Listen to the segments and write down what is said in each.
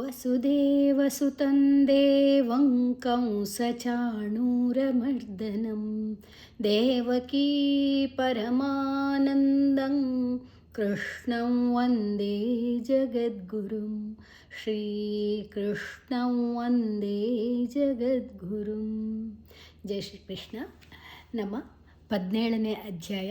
वसुदेवसुतं देवं कंसचाणूरमर्दनं देवकी परमानन्दं कृष्णं वन्दे जगद्गुरुं श्रीकृष्णं वन्दे जगद्गुरुं. ಜೈ ಶ್ರೀಕೃಷ್ಣ. ನಮ್ಮ 17ನೇ ಅಧ್ಯಾಯ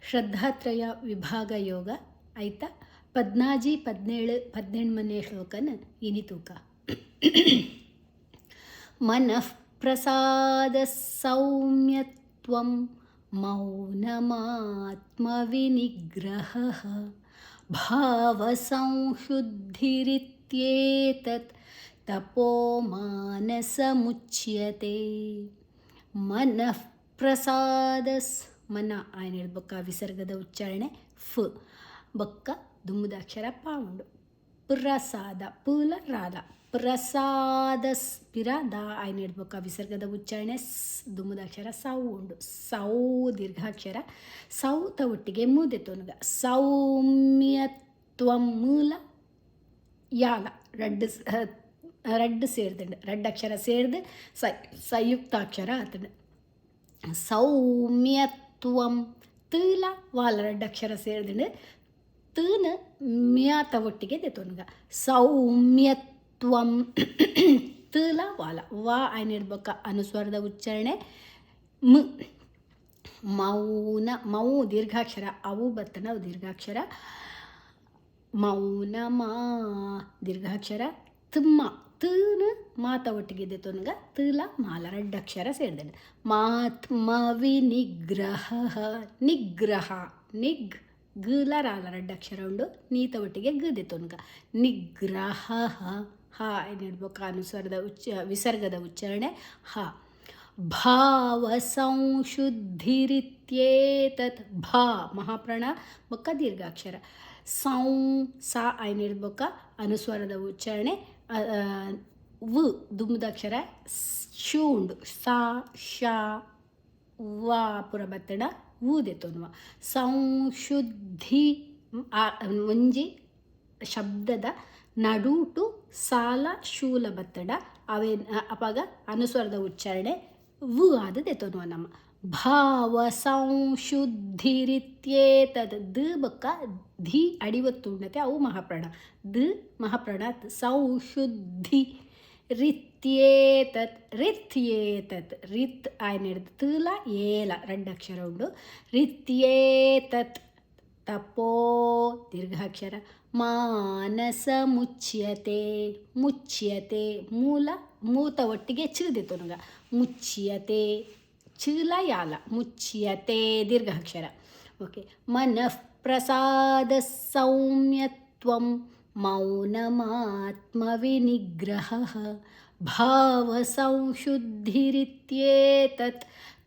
ಶ್ರದ್ಧಾತ್ರಯ ವಿಭಾಗ ಯೋಗ ಆಯ್ತಾ. 17 ಶ್ಲೋಕನ ಇನಿ ತೂಕ. ಮನಃ ಪ್ರಸಾದ ಸೌಮ್ಯತ್ವಂ ಮೌನಮಾತ್ಮವಿನಿಗ್ರಹ ಭಾವ ಸಂಶುದ್ಧಿರಿತ್ಯೇತತ್ ತಪೋ ಮಾನಸಮುಚ್ಯತೆ. ಮನಃ ಪ್ರಸಾದಸ್ ಮನ ಆಯ್ನ ಹೇಳ್ಬೇಕ ವಿಸರ್ಗದ ಉಚ್ಚಾರಣೆ ಫ್ ಬಕ್ಕ ದುಮ್ಮದಾಕ್ಷರ ಪಾಂಡು ಪ್ರಸಾದ ಪುಲ ರಾಧ ಪ್ರಸಾದಸ್ ಪಿರಾದ ಆಯ್ನ ಹೇಳ್ಬೇಕ ವಿಸರ್ಗದ ಉಚ್ಚಾರಣೆ ದುಮ್ಮದಾಕ್ಷರ ಸೌ ಉಂಡು ಸೌ ದೀರ್ಘಾಕ್ಷರ ಸೌತ ಒಟ್ಟಿಗೆ ಮೂದೆತೋನುಗ ಸೌಮ್ಯತ್ವಂ ಮೂಲ ಯಾಲ ರಡ್ಡು ಸೇರ್ದಂಡು ರಡ್ಡಕ್ಷರ ಸೇರ್ದು ಸಂಯುಕ್ತಾಕ್ಷರ ಆತಂಡು ಸೌಮ್ಯತ್ವಂ ತೂಲ ವಾಲ ರಡ್ಡಕ್ಷರ ಸೇರ್ದಂಡು ತೂನ ಮ್ಯಾತ ಒಟ್ಟಿಗೆ ತೆತೋನುಗ ಸೌಮ್ಯತ್ವಂ ತೂಲ ವಾಲ ವಾ ಆಯ್ನ ಇಡ್ಬೇಕ ಅನುಸ್ವರದ ಉಚ್ಚಾರಣೆ ಮ್ ಮೌನ ಮೌ ದೀರ್ಘಾಕ್ಷರ ಅವು ಬರ್ತನ ಅವು ದೀರ್ಘಾಕ್ಷರ ಮೌನ ಮಾ ದೀರ್ಘಾಕ್ಷರ ತುಮ್ಮ ತೂನ ಮಾತ ಒಟ್ಟಿಗೆ ತೊನಗ ತೂಲ ಮಾಲ ರಡ್ಡಕ್ಷರ ಸೇರಿದಂಡು ಮಾತ್ಮವಿ ನಿಗ್ರಹ ನಿಗ್ರಹ ನಿಗ್ ಗಲ ರಾಲ ರಡ್ಡಕ್ಷರ ಉಂಡು ನೀತ ಒಟ್ಟಿಗೆ ಗದೆ ತೊನಗ ನಿಗ್ರಹ ಹ ಏನು ಹೇಳ್ಬೇಕು ಅನುಸ್ವರದ ವಿಸರ್ಗದ ಉಚ್ಚಾರಣೆ ಹ. ಭಾವ ಸಂಶುದ್ಧಿರಿತ್ಯೇತತ್ ಭಾ ಮಹಾಪ್ರಾಣ ಬೊಕ್ಕ ದೀರ್ಘಾಕ್ಷರ ಸೌ ಸಾ ಆಯ್ನ ಹೇಳ್ಬೇಕ ಅನುಸ್ವರದ ಉಚ್ಚಾರಣೆ ವ್ ದುಮ್ಮದಾಕ್ಷರ ಶೂ ಉಂಡು ಸಾ ಶಾ ವಾ ಪುರ ಬತ್ತಡ ಊದೆ ತೊನ್ನುವ ಸಂಶುದ್ಧಿ ಒಂಜಿ ಶಬ್ದದ ನಡೂಟು ಸಾಲ ಶೂಲ ಬತ್ತಡ ಅವೇ ಅಪಾಗ ಅನುಸ್ವರದ ಉಚ್ಚಾರಣೆ ವು ಆದದೆ ತೊನ್ನುವ ನಮ್ಮ ಭಾವ ಸಂಶುದ್ಧಿರಿತ್ಯೇತದ್ ದ ಬಕ್ಕ ಧಿ ಅಡಿವತ್ತುಂಡತೆ ಅವು ಮಹಾಪ್ರಾಣ ದ ಮಹಾಪ್ರಾಣ ಸಂಶುದ್ಧಿ ರಿತ್ಯೇತತ್ ರಿತ್ಯೇತತ್ ರಿತ್ ಆಯ್ನ ಹಿಡಿದು ತೂಲ ಏಲ ರಡ್ಡಕ್ಷರ ಉಂಡು ರಿತ್ಯೇತತ್ ತಪೋ ದೀರ್ಘಾಕ್ಷರ ಮಾನಸ ಮುಚ್ಯತೆ ಮುಚ್ಯತೆ ಮೂಲ ಮೂತ ಒಟ್ಟಿಗೆ ಚಿಲ್ದೆ ತೊನಗ ಮುಚ್ಯತೆ ಚೀಲ ಯಾಲ ಮುಚ್ಯತೆ ದೀರ್ಘಾಕ್ಷರ ಓಕೆ. ಮನಃ ಪ್ರಸಾದ ಸೌಮ್ಯತ್ವಂ ಮೌನಮಾತ್ಮವಿನಿಗ್ರಹ ಭಾವ ಸಂಶುದ್ಧಿರಿತ್ಯೇತತ್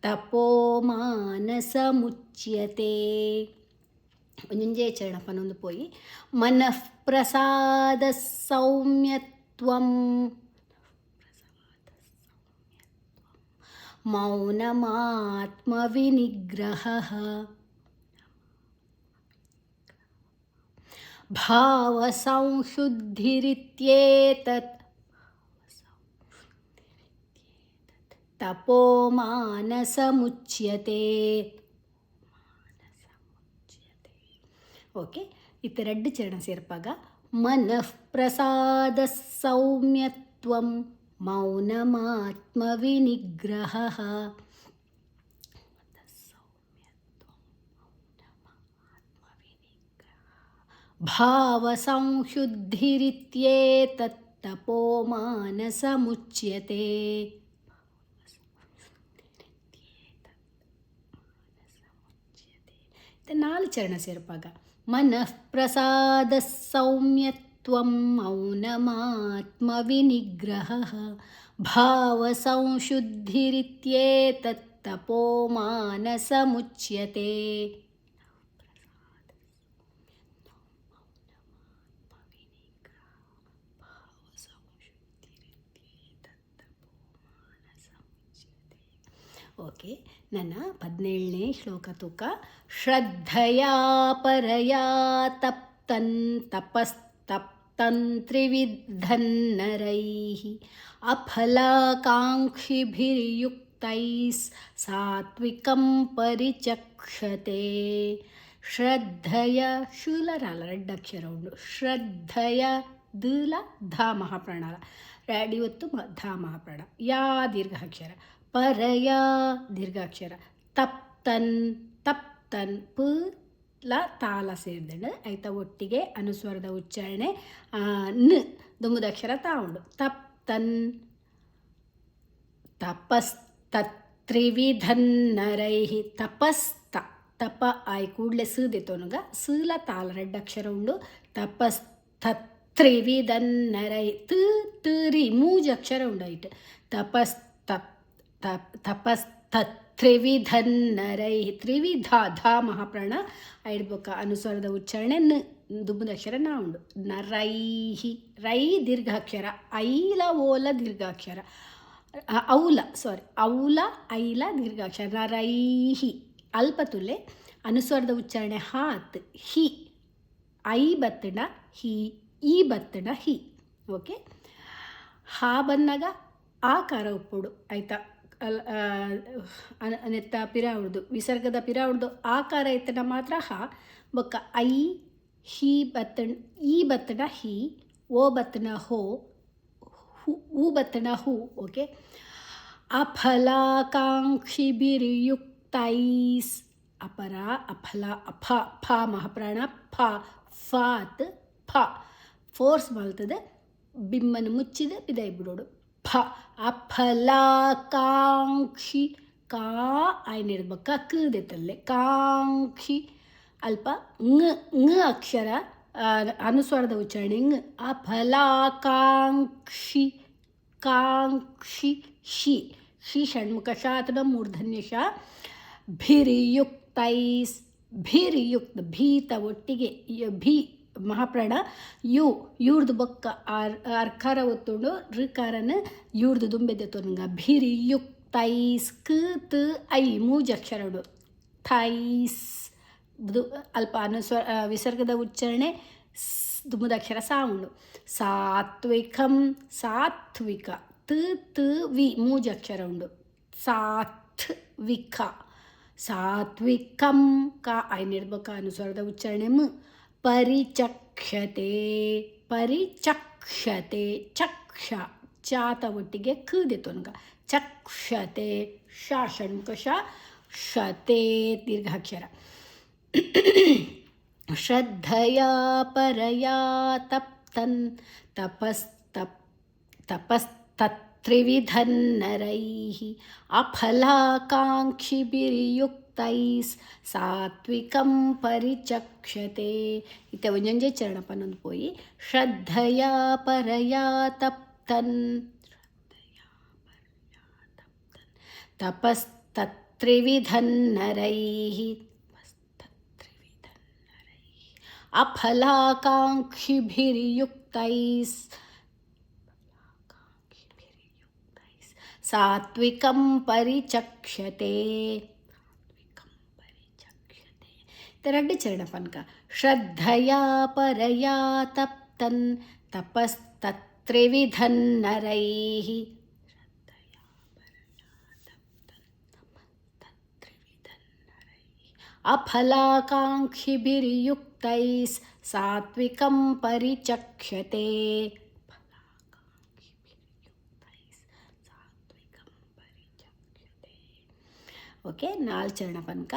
ತಪೋ ಮಾನಸ ಮುಚ್ಯತೆ. ಒಂಜೊಂಜೇ ಚರಣ ಪನ್ನೊಂದು ಪೋಯಿ ಮನಃ ಪ್ರಸಾದ ಸೌಮ್ಯತ್ವಂ ಮೌನಮಾತ್ಮವಿನಿಗ್ರಹ ಭಾವ ಸಂಶುದ್ಧಿರಿತ್ಯೇತತ್ ತಪೋ ಮಾನಸ ಮುಚ್ಯತೆ. ಓಕೆ ಇತ್ತೆರಡು ಚರಣ ಸೇರ್ಪಾಗ ಮನಃ ಪ್ರಸಾದ ಸೌಮ್ಯತ್ವಂ ಮೌನಮಾತ್ಮವಿನಿಗ್ರಹ ಭಾವ ಸಂಶುದ್ಧಿರಿತ್ಯೇತತ್ ತಪೋ ಮಾನಸ ಮುಚ್ಯತೆ. ನಾಲ್ಕು ಚರಣ ಸೇರ್ಪಾಗ ಮನಃ ಪ್ರಸಾದ ಸೌಮ್ಯತ್ವಂ ಮೌನಮಾತ್ಮವಿನಿಗ್ರಹ ಭಾವ ಸಂಶುದ್ಧಿರಿತ್ಯೇತತ್ ತಪೋ ಮಾನಸ ಮುಚ್ಯತೆ. ಓಕೆ ನನ್ನ 17ನೇ ಶ್ಲೋಕ ತೂಕ. ಶ್ರದ್ಧೆಯ ಪರಯಾ ತಪ್ತನ್ ತಪಸ್ತಪ್ತ ತ್ರಿವಿಧನ್ನರೈಃ ಅಫಲಾಕಾಂಕ್ಷಿಭಿರ್ಯುಕ್ತೈಃ ಸಾತ್ವಿಕಂ ಪರಿಚಕ್ಷತೆ. ಶ್ರದ್ಧೆಯ ಶೂಲರಲ್ಲ, ಅಕ್ಷರ ಉಂಡು. ಶ್ರದ್ಧೆಯ ದಲ ಧ ಮಹಾಪ್ರಾಣ ರೆಡಿ ಒತ್ತು ಧ ಮಹಾಪ್ರಾಣ. ಯಾ ದೀರ್ಘಾಕ್ಷರ. ಪರಯ ದೀರ್ಘಾಕ್ಷರ. ತಪ್ತನ್ ತಪ್ತನ್ ಪ ಲ ತಾಲ ಸೇರಿದಂಡು ಆಯ್ತಾ. ಒಟ್ಟಿಗೆ ಅನುಸ್ವರದ ಉಚ್ಚಾರಣೆ. ನ ದುಂಬುದಕ್ಷರ ತಾ ಉಂಡು. ತಪ್ತನ್ ತಪಸ್ತತ್ರಿವಿಧನ್ನರೈಃ ತಪಸ್ತ ತಪ ಆಯ್ ಕೂಡಲೇ ಸೀದಿತೋನುಗ ಸೀಲ ತಾಲ ಅಕ್ಷರ ಉಂಡು. ತಪಸ್ತತ್ರಿವಿಧನ್ನರೈ ರಿ ಮೂಜಕ್ಷರ ಉಂಡಾಯ್ತು. ತಪಸ್ತತ್ರಿವಿಧನ್ನರೈ ತ್ರಿವಿಧ ಧ ಮಹಾಪ್ರಾಣ ಐಡ್ಬೇಕ. ಅನುಸ್ವರದ ಉಚ್ಚಾರಣೆ ನ ದುಬ್ಬುದಕ್ಷರ ನಾ ಉಂಡು. ನರೈಹಿ ರೈ ದೀರ್ಘಾಕ್ಷರ. ಐಲ ಓಲ ದೀರ್ಘಾಕ್ಷರ. ಔಲ ಔಲ ಐಲ ದೀರ್ಘಾಕ್ಷರ. ನರೈಹಿ ಅಲ್ಪ ತುಲೆ. ಅನುಸ್ವರದ ಉಚ್ಚಾರಣೆ ಹಾತ್ ಹಿ. ಐ ಬತ್ತಡ ಹಿ, ಈ ಬತ್ತಡ ಹಿ. ಓಕೆ. ಹಾ ಬಂದಾಗ ಆಕಾರ ಉಪ್ಪುಡು ಆಯ್ತಾ. ನೆತ್ತ ಪಿರ ಉಡ್ದು ವಿಸರ್ಗದ ಪಿರ ಉಡ್ದು ಆಕಾರ ಎತ್ತಡ ಮಾತ್ರ ಹಾ. ಬೊಕ್ಕ ಐ ಹಿ ಬತ್ತಣ ಈ ಬತ್ತಡ ಹಿ, ಓ ಬತ್ತಣ ಹೋ, ಹೂ ಬತ್ತಣ ಹೂ. ಓಕೆ. ಅಫಲಾಕಾಂಕ್ಷಿಭಿರ್ಯುಕ್ತೈಸ್ ಅಪರ ಅಫಲ ಅಫ ಫ ಮಹಾಪ್ರಾಣ ಫ ಫಾತ್ ಫ ಫೋರ್ಸ್ ಮಾಡ್ತದೆ. ಬಿಮ್ಮನ್ನು ಮುಚ್ಚಿದ ಪಿದೈ ಬಿಡೋಡು. ಫ ಅಫಲಾಕಾಂಕ್ಷಿ ಕಾ ಆಯ್ನಿಡ್ಬೇಕ ಕದೆತ್ತಲ್ಲೇ ಕಾಂಕ್ಷಿ ಅಲ್ಪ ಂಗ್ ಅಕ್ಷರ. ಅನುಸ್ವರದ ಉಚ್ಚಾರಣೆ ಂಗ್. ಅಫಲಾಕಾಂಕ್ಷಿ ಕಾಂಕ್ಷಿ ಶಿ ಶಿ ಷಣ್ಮುಖ ಶಾ ಅಥವಾ ಮೂರ್ಧನ್ಯ ಶಾ. ಭಿರ್ಯುಕ್ತೈಸ್ ಭಿರ್ಯುಕ್ತ ಭೀತ ಒಟ್ಟಿಗೆ ಭೀ ಮಹಾಪ್ರಾಣ ಯು ಇವ್ರದ್ದು ಬೊಕ್ಕ ಅರ್ಕಾರ ಒತ್ತುಂಡು ಋಕಾರನ ಇವ್ರದ್ದು ದುಂಬೆದೆ ತೋನುಂಗ. ಭಿರ್ಯುಕ್ತೈಸ್ ಕ ತ ಐ ಮೂಜಕ್ಷರ ಉಂಡು. ಥೈಸ್ ಅಲ್ಪ ವಿಸರ್ಗದ ಉಚ್ಚಾರಣೆ ದುಂಬುದಕ್ಷರ ಸಾ ಉಂಡು. ಸಾತ್ವಿಕಂ ಸಾತ್ವಿಕ ತ ತ ವಿ ಮೂಜಕ್ಷರ ಉಂಡು. ಸಾತ್ವಿಕ ಸಾತ್ವಿಕಂ ಕಾ ಐನಿಡ್ಬೇಕ. ಅನುಸ್ವರದ ಉಚ್ಚಾರಣೆ ಮ. ಪರಿಚಕ್ಷತೆ ಪರಿಚಕ್ಷತೆ ಚಕ್ಷ ಚಾತ ಒಟ್ಟಿಗೆ ಕದೆ ತೊನ್ಗ ಚಕ್ಷತೆ. ಶಾ ಷಣ್ಮುಖ ಶಾ ಶತೆ ದೀರ್ಘಾಕ್ಷರ. ಶ್ರದ್ಧೆಯ ಪರಯ ತಪ್ತನ್ ತಪಸ್ತತ್ರಿವಿಧನ್ನರೈಃ ಅಫಲಾಕಾಂಕ್ಷಿಭಿರ್ಯುಕ್ತೈಸ್ ಸಾತ್ವಿಕಂ ಪರಿಚಕ್ಷತೆ. ಇತ್ತೆ ಒಂಜೊಂಜೆ ಚರಣ ಪನ್ನೊಂದು ಪೋಯಿ. ಶ್ರದ್ಧೆಯ ಪರಯ ತಪ್ತನ್ ತಪಸ್ತತ್ರಿವಿಧನ್ನರೈಃ ಅಫಲಾಕಾಂಕ್ಷಿಭಿರ್ಯುಕ್ತೈಸ್ ಸಾತ್ವಿಕಂ ಪರಿಚಕ್ಷತೆ. ಎರಡು ಚರಣ ಪನ್ಕ. ಶ್ರದ್ಧೆಯ ಪರಯ ತಪ್ತನ್ ತಪಸ್ತತ್ರಿವಿಧನ್ನರೈಃ ಅಫಲಾಕಾಂಕ್ಷಿಭಿರ್ಯುಕ್ತೈಸ್ ಸಾತ್ವಿಕಂ ಪರಿಚಕ್ಷತೆ. ಓಕೆ. ನಾಲ್ ಚರಣ ಪನ್ಕ.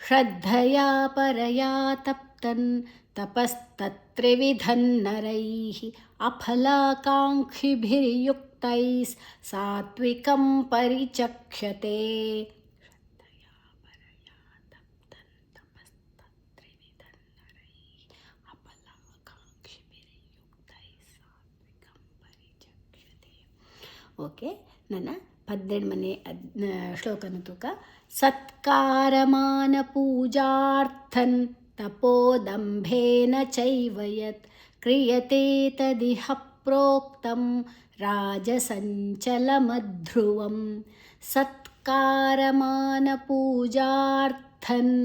ಶ್ರದ್ಧೆಯ ಪರಯ ತಪ್ತನ್ ತಪಸ್ತತ್ರಿವಿಧನ್ನರೈಃ ಅಫಲಾಕಾಂಕ್ಷಿಭಿರ್ಯುಕ್ತೈಸ್ ಸಾತ್ವಿಕಂ ಪರಿಚಕ್ಷತೆ. ಓಕೆ. ನನ್ನ 12ನೇ ಶ್ಲೋಕನ ತೂಕ. ಸತ್ಕಾರಮಾನ ಪೂಜಾರ್ಥನ್ ತಪೋದಂಭೇನ ಚೈವ ಯತ್ ಕ್ರಿಯತೆ ತದಿಹ ಪ್ರೋಕ್ತಂ ರಾಜಸಂಚಲಮಧ್ರುವಂ. ಸತ್ಕಾರಮಾನ ಪೂಜಾರ್ಥನ್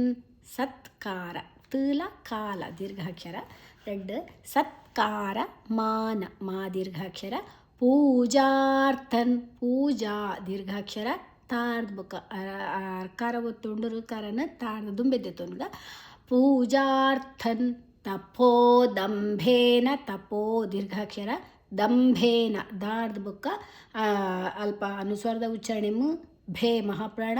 ಸತ್ಕಾರ ತಲ ಕಾಲ ದೀರ್ಘಾಕ್ಷರ ರೆಡ್. ಸತ್ಕಾರ ಸತ್ಕಾರ ಮಾನ ಮಾ ದೀರ್ಘಾಕ್ಷರ ಪೂಜಾರ್ಥನ್ ಪೂಜಾ ದೀರ್ಘಾಕ್ಷರ ತಾರ್ದ ಬೊಕ್ಕ ಅರ್ಕಾರ ಒತ್ತುಂಡು ಋಕಾರನ ತಾರ್ದ ದುಂಬೆದ್ದೆ ತೊನ್ಗ ಪೂಜಾರ್ಥನ್ ತಪೋದಂಭೇನ ತಪೋ ದೀರ್ಘಾಕ್ಷರ ದಂಭೇನ ದಾರ್ದ ಬೊಕ್ಕ ಅಲ್ಪ ಅನುಸ್ವಾರದ ಉಚ್ಚಾರಣೆ ಭೇ ಮಹಾಪ್ರಾಣ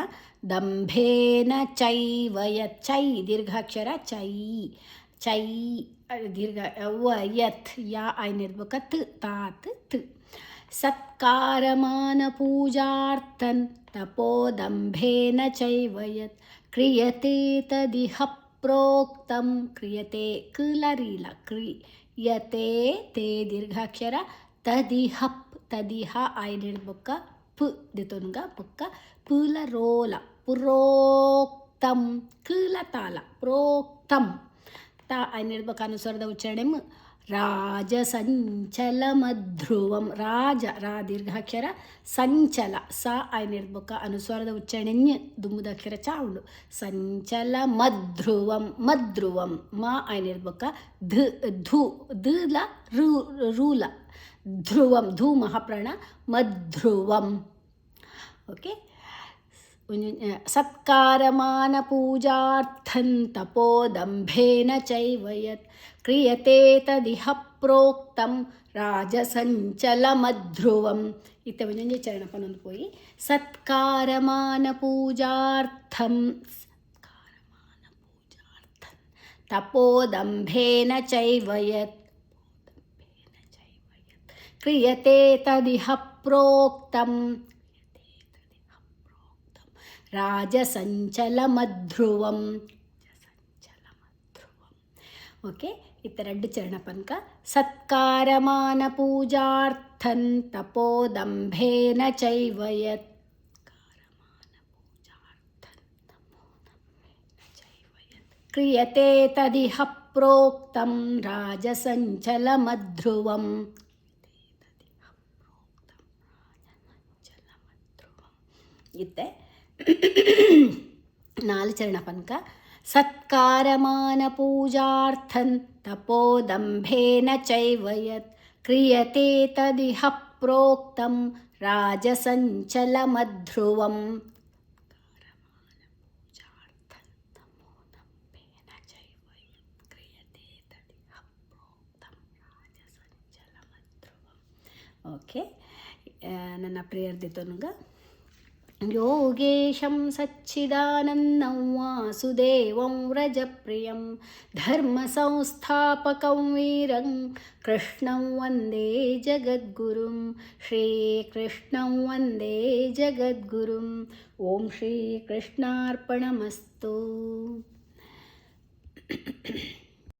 ದಂಭೇನ ಚೈವಯತ್ ಚೈ ದೀರ್ಘಾಕ್ಷರ ಚೈ ಚೈ ದೀರ್ಘ ಯತ್ ಯಾ ಐನಿರ್ಬೇಕ ತ್ ತಾತ್ ತ್ ಸತ್ಕಾರಮಾನ ಪೂಜಾರ್ಥನ್ ತಪೋದಂಭೇನ ಚೈವಯತ್ ಕ್ರಿಯತೆ ತದಿಹ ಪ್ರೋಕ್ತಂ ಕ್ರಿಯತೆ ಕ್ಲರೀಲ ಕ್ರಿಯತೆ ತೇ ದೀರ್ಘಾಕ್ಷರ ತದಿಹಪ್ ತದಿಹ ಐನಿರ್ಬೇಕ ಪ್ ದಿತೊನ್ಗ ಬೊಕ್ಕ ಪುಲ ರೋಲ ಪುರೋಕ್ತಂ ಕ್ಲ ತಾಲ ಪ್ರೋಕ್ತಂ ತಾ ಐನಿರ್ಬೇಕ ಅನುಸ್ವರದ ಉಚ್ಚಾರಣೆ ರಾಜಸಂಚಲ ಮಧ್ರುವಂ ರಾಜ ರಾ ದೀರ್ಘಾಕ್ಷರ ಸಂಚಲ ಸ ಐನಿರ್ಬೇಕ ಅನುಸ್ವಾರದ ಉಚ್ಚಾರಣೆ ದುಂಬುದಾಕ್ಷರ ಚ ಉಂಡು ಸಂಚಲ ಮಧ್ರುವಂ ಮಧ್ರುವಂ ಮ ಐನಿರ್ಬೇಕ ಧು ಧು ಧಲ ರೂಲ ಧ್ರುವಂ ಧೂ ಮಹಾಪ್ರಾಣ ಮಧ್ರುವಂ ಓಕೆ ಸತ್ಕಾರಮಾನ ಪೂಜಾರ್ಥನ್ ತಪೋದಂಭೇನ ಚೈವಯತ್ ಕ್ರಿಯತೆ ತದಿಹ ಪ್ರೋಕ್ತಂ ರಾಜಸಂಚಲ ಮಧ್ರುವಂ ಇತ್ತ ಒಂಜೊಂಜೆ ಚರಣ ಪನ್ನೊಂದು ಪೋಯಿ ಸತ್ಕಾರಮಾನ ಪೂಜಾರ್ಥಂ ತಪೋದಂಭೇನ ಚೈವಯತ್ ಕ್ರಿಯತೆ ತದಿಹ ಪ್ರೋಕ್ತಂ ರಾಜಸಂಚಲ ಮಧ್ರುವಂ ಓಕೆ ಇತ್ತ ಎರಡು ಚರಣ ಪನ್ಕ ಸತ್ಕಾರಮಾನ ಪೂಜಾರ್ಥನ್ ತಪೋದಂಭೇನ ಚೈವಯತ್ ಕ್ರಿಯತೆ ತದಿಹ ಪ್ರೋಕ್ತಂ ರಾಜಸಂಚಲ ಮಧ್ರುವಂ ಇತ್ತೆ ನಾಲ್ ಚರಣ ಪನ್ಕ ಸತ್ಕಾರಮಾನ ಪೂಜಾರ್ಥನ್ ತಪೋದಂಭೇನ ಚೈವಯತ್ ಕ್ರಿಯತೆ ತದಿಹ ಪ್ರೋಕ್ತಂ ರಾಜಸಂಚಲ ಮಧ್ರುವಂ ಓಕೆ ನನ್ನ ಪ್ರೇಯರ್ ದಿತೋನುಗ ಯೋಗೇಶಂ ಸಚ್ಚಿದಾನಂದಂ ವಾಸುದೇವಂ ವ್ರಜಪ್ರಿಯಂ ಧರ್ಮಸಂಸ್ಥಾಪಕಂ ವೀರಂ ಕೃಷ್ಣಂ ವಂದೇ ಜಗದ್ಗುರುಂ ಶ್ರೀಕೃಷ್ಣಂ ವಂದೇ ಜಗದ್ಗುರುಂ ಓಂ ಶ್ರೀಕೃಷ್ಣಾರ್ಪಣಮಸ್ತು.